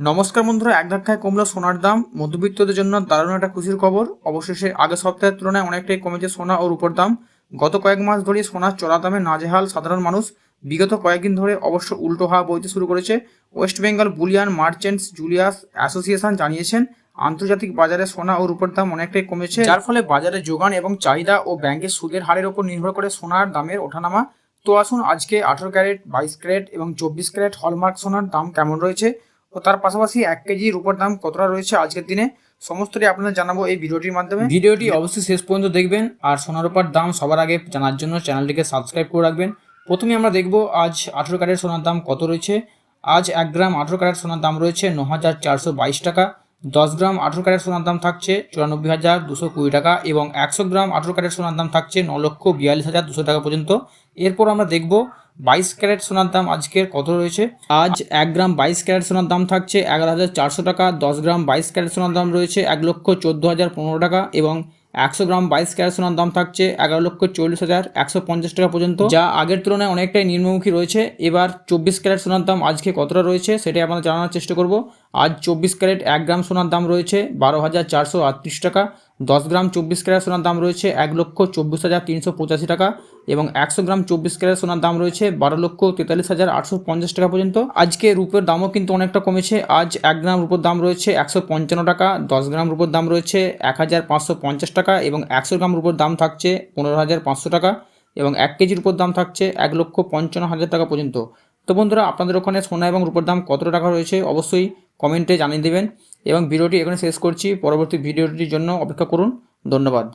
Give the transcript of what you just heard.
নমস্কার বন্ধুরা, এক ধাক্কায় কমলো সোনার দাম। মধ্যবিত্তদের জন্য দারুণ একটা খুশির খবর। অবশেষে আগের সপ্তাহের তুলনায় অনেকটাই কমেছে সোনা ও রূপোর দাম। গত কয়েক মাস ধরে সোনার চড়া দামে নাজেহাল সাধারণ মানুষ। বিগত কয়েকদিন ধরে অবশ্য উল্টো হাওয়া বইতে শুরু করেছে। West Bengal Boolean merchants Julius association জানিয়েছেন, আন্তর্জাতিক বাজারে সোনা ও রূপোর দাম অনেকটাই কমেছে, যার ফলে বাজারে যোগান এবং চাহিদা ও ব্যাংকের সুদের হারের উপর নির্ভর করে সোনার দামের ওঠানামা। তো আসুন আজকে 18 ক্যারেট, 22 ক্যারেট এবং 24 ক্যারেট হলমার্ক সোনার দাম কেমন রয়েছে ও তার পাশাপাশি 1 কেজি রূপোর দাম কতটা রয়েছে আজকের দিনে, সমস্তটাই আপনাদের জানাবো এই ভিডিওটির মাধ্যমে। ভিডিওটি অবশ্যই শেষ পর্যন্ত দেখবেন আর সোনার রূপার দাম সবার আগে জানার জন্য চ্যানেলটিকে সাবস্ক্রাইব করে রাখবেন। প্রথমে আমরা দেখব আজ 18 ক্যারেট সোনার দাম কত রয়েছে। আজ 1 গ্রাম 18 ক্যারেট সোনার দাম রয়েছে 9,422 টাকা। 10 গ্রাম 18 ক্যারেট সোনার দাম থাকছে 94,220 টাকা এবং 100 গ্রাম 18 ক্যারেট সোনার দাম থাকছে 9,42,200 টাকা পর্যন্ত। এরপর আমরা দেখব 22 ক্যারেট সোনার দাম আজকের কত রয়েছে। আজ 1 গ্রাম 22 ক্যারেট সোনার দাম থাকছে 11,400 টাকা। 10 গ্রাম 22 ক্যারেট সোনার দাম রয়েছে 1,14,015 টাকা এবং 100 গ্রাম 22 ক্যারেট সোনার দাম থাকছে 11,40,150 টাকা পর্যন্ত, যা আগের তুলনায় অনেকটাই নিম্নমুখী রয়েছে। এবার 24 ক্যারেট সোনার দাম আজকে কতটা রয়েছে সেটাই আপনাদের জানানোর চেষ্টা করব। আজ 24 ক্যারেট 1 গ্রাম সোনার দাম রয়েছে 12,438 টাকা। 10 গ্রাম 24 ক্যারেট সোনার দাম রয়েছে 1,24,385 টাকা এবং 100 গ্রাম 24 ক্যারেট সোনার দাম রয়েছে 12,43,850 টাকা পর্যন্ত। আজকে রূপোর দামও কিন্তু অনেকটা কমেছে। আজ 1 গ্রাম রূপোর দাম রয়েছে 155 টাকা। 10 গ্রাম রূপোর দাম রয়েছে 1,550 টাকা এবং 100 গ্রাম রূপোর দাম থাকছে 15,500 টাকা এবং 1 কেজির উপর দাম থাকছে 1,55,000 টাকা পর্যন্ত। তো বন্ধুরা, আপনাদের ওখানে সোনা এবং রূপোর দাম কত টাকা রয়েছে অবশ্যই কমেন্টে জানিয়ে দেবেন এবং ভিডিওটি এখানে শেষ করছি। পরবর্তী ভিডিওটির জন্য অপেক্ষা করুন। ধন্যবাদ।